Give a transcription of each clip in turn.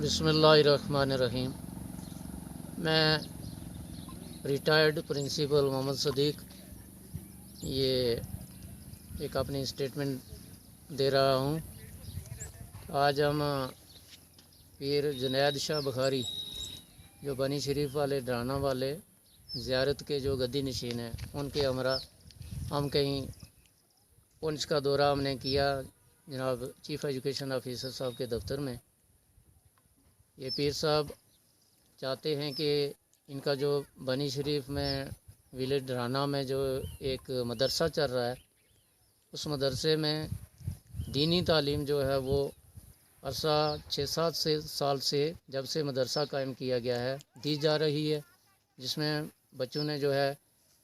بسم اللہ الرحمن الرحیم۔ میں ریٹائرڈ پرنسپل محمد صدیق یہ ایک اپنی اسٹیٹمنٹ دے رہا ہوں۔ آج ہم پیر جنید شاہ بخاری جو بنی شریف والے ڈرانا والے زیارت کے جو گدی نشین ہیں ان کے ہمراہ ہم کہیں پونچھ کا دورہ ہم نے کیا جناب چیف ایجوکیشن آفیسر صاحب کے دفتر میں۔ یہ پیر صاحب چاہتے ہیں کہ ان کا جو بنی شریف میں ولیج ڈرانا میں جو ایک مدرسہ چل رہا ہے اس مدرسے میں دینی تعلیم جو ہے وہ عرصہ 6-7 سال سے جب سے مدرسہ قائم کیا گیا ہے دی جا رہی ہے، جس میں بچوں نے جو ہے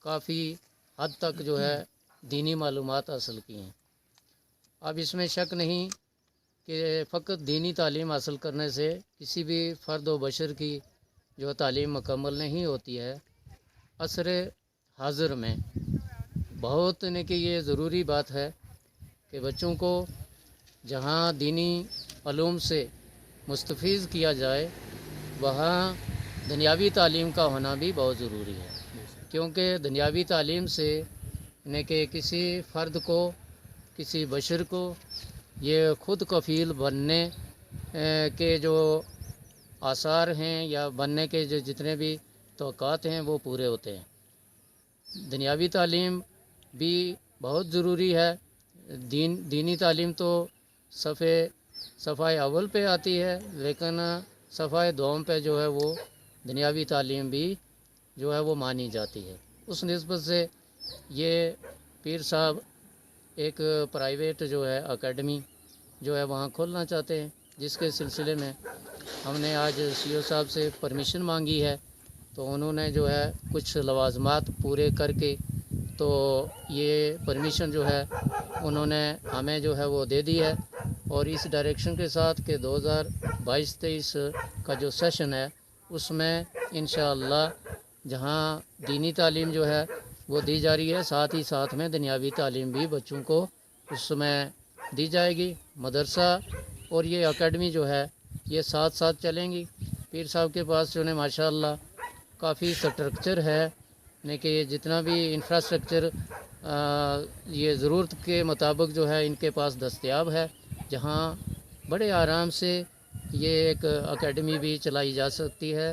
کافی حد تک جو ہے دینی معلومات حاصل کی ہیں۔ اب اس میں شک نہیں کہ فقط دینی تعلیم حاصل کرنے سے کسی بھی فرد و بشر کی جو تعلیم مکمل نہیں ہوتی ہے۔ عصر حاضر میں بہت نے کہ یہ ضروری بات ہے کہ بچوں کو جہاں دینی علوم سے مستفیض کیا جائے وہاں دنیاوی تعلیم کا ہونا بھی بہت ضروری ہے، کیونکہ دنیاوی تعلیم سے نے کہ کسی فرد کو کسی بشر کو یہ خود کفیل بننے کے جو آثار ہیں یا بننے کے جو جتنے بھی توقعات ہیں وہ پورے ہوتے ہیں۔ دنیاوی تعلیم بھی بہت ضروری ہے۔ دینی تعلیم تو صفحہ اول پہ آتی ہے، لیکن صفحہ دوم پہ جو ہے وہ دنیاوی تعلیم بھی جو ہے وہ مانی جاتی ہے۔ اس نسبت سے یہ پیر صاحب ایک پرائیویٹ جو ہے اکیڈمی جو ہے وہاں کھولنا چاہتے ہیں، جس کے سلسلے میں ہم نے آج سی او صاحب سے پرمیشن مانگی ہے، تو انہوں نے جو ہے کچھ لوازمات پورے کر کے تو یہ پرمیشن جو ہے انہوں نے ہمیں جو ہے وہ دے دی ہے، اور اس ڈائریکشن کے ساتھ کہ 2022-23 کا جو سیشن ہے اس میں انشاءاللہ جہاں دینی تعلیم جو ہے وہ دی جا رہی ہے، ساتھ ہی ساتھ میں دنیاوی تعلیم بھی بچوں کو اس میں دی جائے گی۔ مدرسہ اور یہ اکیڈمی جو ہے یہ ساتھ ساتھ چلیں گی۔ پیر صاحب کے پاس جو ہے ماشاءاللہ کافی سٹرکچر ہے، یعنی کہ جتنا بھی انفراسٹرکچر یہ ضرورت کے مطابق جو ہے ان کے پاس دستیاب ہے، جہاں بڑے آرام سے یہ ایک اکیڈمی بھی چلائی جا سکتی ہے۔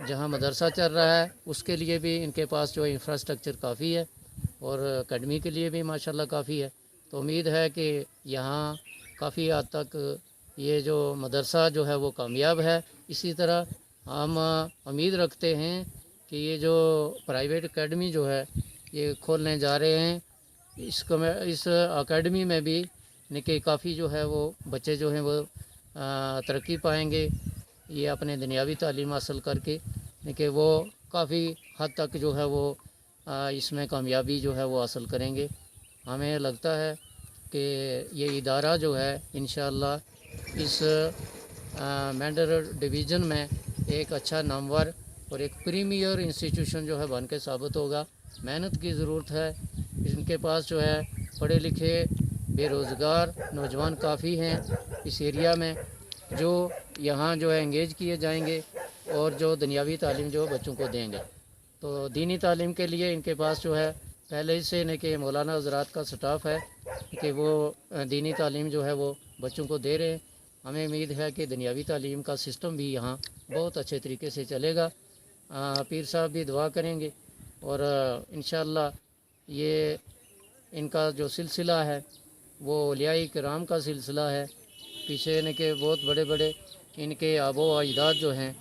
جہاں مدرسہ چل رہا ہے اس کے لیے بھی ان کے پاس جو انفراسٹرکچر کافی ہے، اور اکیڈمی کے لیے بھی ماشاءاللہ کافی ہے۔ تو امید ہے کہ یہاں کافی حد تک یہ جو مدرسہ جو ہے وہ کامیاب ہے۔ اسی طرح ہم امید رکھتے ہیں کہ یہ جو پرائیویٹ اکیڈمی جو ہے یہ کھولنے جا رہے ہیں، اس اکیڈمی میں بھی کہ کافی جو ہے وہ بچے جو ہیں وہ ترقی پائیں گے، یہ اپنے دنیاوی تعلیم حاصل کر کے کہ وہ کافی حد تک جو ہے وہ اس میں کامیابی جو ہے وہ حاصل کریں گے۔ ہمیں لگتا ہے کہ یہ ادارہ جو ہے انشاءاللہ اس مینڈر ڈویژن میں ایک اچھا نامور اور ایک پریمیئر انسٹیٹیوشن جو ہے بن کے ثابت ہوگا۔ محنت کی ضرورت ہے، ان کے پاس جو ہے پڑھے لکھے بے روزگار نوجوان کافی ہیں اس ایریا میں، جو یہاں جو ہے انگیج کیے جائیں گے اور جو دنیاوی تعلیم جو بچوں کو دیں گے۔ تو دینی تعلیم کے لیے ان کے پاس جو ہے پہلے ہی سے کہ مولانا حضرات کا سٹاف ہے کہ وہ دینی تعلیم جو ہے وہ بچوں کو دے رہے ہیں۔ ہمیں امید ہے کہ دنیاوی تعلیم کا سسٹم بھی یہاں بہت اچھے طریقے سے چلے گا۔ پیر صاحب بھی دعا کریں گے، اور انشاءاللہ یہ ان کا جو سلسلہ ہے وہ اولیاء کرام کا سلسلہ ہے۔ پیچھے ان کے بہت بڑے بڑے ان کے آبا و اجداد جو ہیں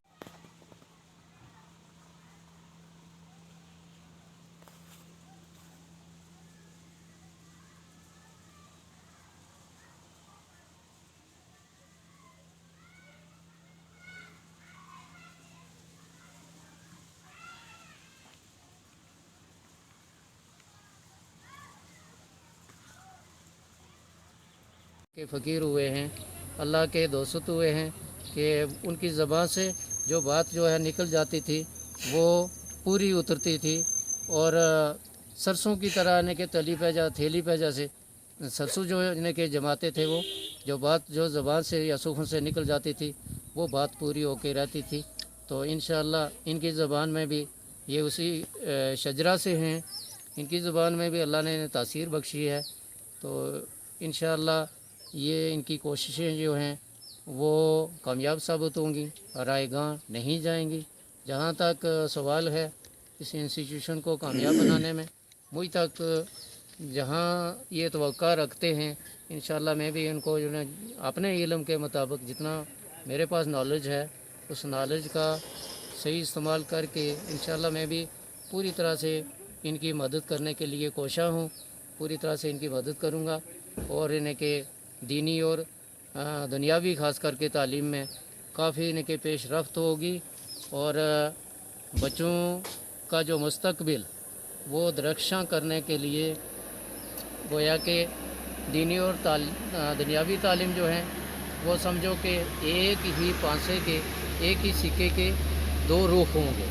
کے فقیر ہوئے ہیں، اللہ کے دوست ہوئے ہیں، کہ ان کی زبان سے جو بات جو ہے نکل جاتی تھی وہ پوری اترتی تھی، اور سرسوں کی طرح کہ تلی پہ تھیلی پہ جیسے سرسوں جو کہ جماتے تھے، وہ جو بات جو زبان سے یا سخن سے نکل جاتی تھی وہ بات پوری ہو کے رہتی تھی. تو انشاءاللہ ان کی زبان میں بھی یہ اسی شجرہ سے ہیں، ان کی زبان میں بھی اللہ نے تاثیر بخشی ہے. تو انشاءاللہ یہ ان کی کوششیں جو ہیں وہ کامیاب ثابت ہوں گی، رائے گاں نہیں جائیں گی. جہاں تک سوال ہے اس انسٹیٹیوشن کو کامیاب بنانے میں، مجھ تک جہاں یہ توقع رکھتے ہیں انشاءاللہ میں بھی ان کو جو ہے اپنے علم کے مطابق جتنا میرے پاس نالج ہے اس نالج کا صحیح استعمال کر کے انشاءاللہ میں بھی پوری طرح سے ان کی مدد کرنے کے لیے کوشاں ہوں. پوری طرح سے ان کی مدد کروں گا اور انہیں کہ دینی اور دنیاوی خاص کر کے تعلیم میں کافی انہیں کہ پیش رفت ہوگی، اور بچوں کا جو مستقبل وہ درخشاں کرنے کے لیے گویا کہ دینی اور دنیاوی تعلیم جو ہے وہ سمجھو کہ ایک ہی پانسے کے، ایک ہی سکے کے دو رخ ہوں گے.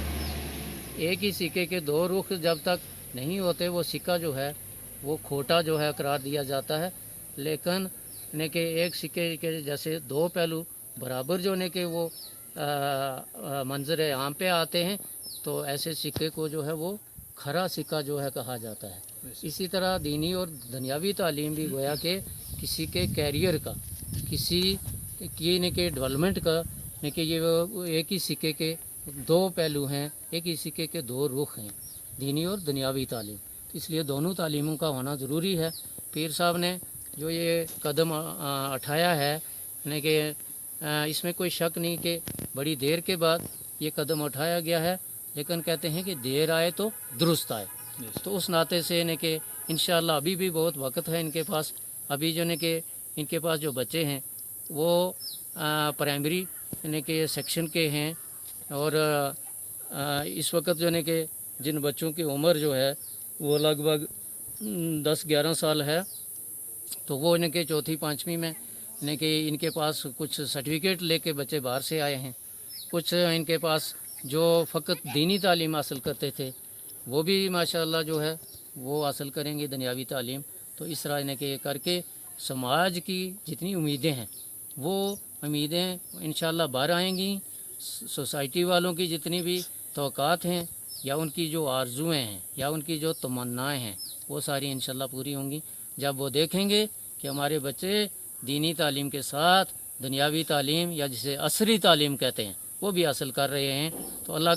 ایک ہی سکے کے دو رخ جب تک نہیں ہوتے وہ سکہ جو ہے وہ کھوٹا جو ہے قرار دیا جاتا ہے. لیکن کہ ایک سکے کے جیسے دو پہلو برابر جو کہ وہ منظر عام پہ آتے ہیں، تو ایسے سکے کو جو ہے وہ کھرا سکہ جو ہے کہا جاتا ہے. اسی طرح دینی اور دنیاوی تعلیم بھی گویا کہ کسی کے کیریئر کا، کسی کی کہ ڈیولپمنٹ کا کہ یہ ایک ہی سکے کے دو پہلو ہیں، ایک ہی سکے کے دو رخ ہیں، دینی اور دنیاوی تعلیم. اس لیے دونوں تعلیموں کا ہونا ضروری ہے. پیر صاحب نے جو یہ قدم اٹھایا ہے کہ اس میں کوئی شک نہیں کہ بڑی دیر کے بعد یہ قدم اٹھایا گیا ہے، لیکن کہتے ہیں کہ دیر آئے تو درست آئے. تو اس ناطے سے کہ انشاءاللہ ابھی بھی بہت وقت ہے ان کے پاس. ابھی جو کہ ان کے پاس جو بچے ہیں وہ پرائمری کہ سیکشن کے ہیں، اور اس وقت جو کہ جن بچوں کی عمر جو ہے وہ لگ بھگ 10-11 سال ہے، تو وہ کہ چوتھی پانچویں میں کہ ان کے پاس کچھ سرٹیفکیٹ لے کے بچے باہر سے آئے ہیں. کچھ ان کے پاس جو فقط دینی تعلیم حاصل کرتے تھے وہ بھی ماشاءاللہ جو ہے وہ حاصل کریں گے دنیاوی تعلیم. تو اس طرح کہ کر کے سماج کی جتنی امیدیں ہیں وہ امیدیں انشاءاللہ باہر آئیں گی. سوسائٹی والوں کی جتنی بھی توقعات ہیں یا ان کی جو آرزویں ہیں یا ان کی جو تمنائیں ہیں وہ ساری انشاءاللہ پوری ہوں گی جب وہ دیکھیں گے کہ ہمارے بچے دینی تعلیم کے ساتھ دنیاوی تعلیم یا جسے عصری تعلیم کہتے ہیں وہ بھی حاصل کر رہے ہیں. تو اللہ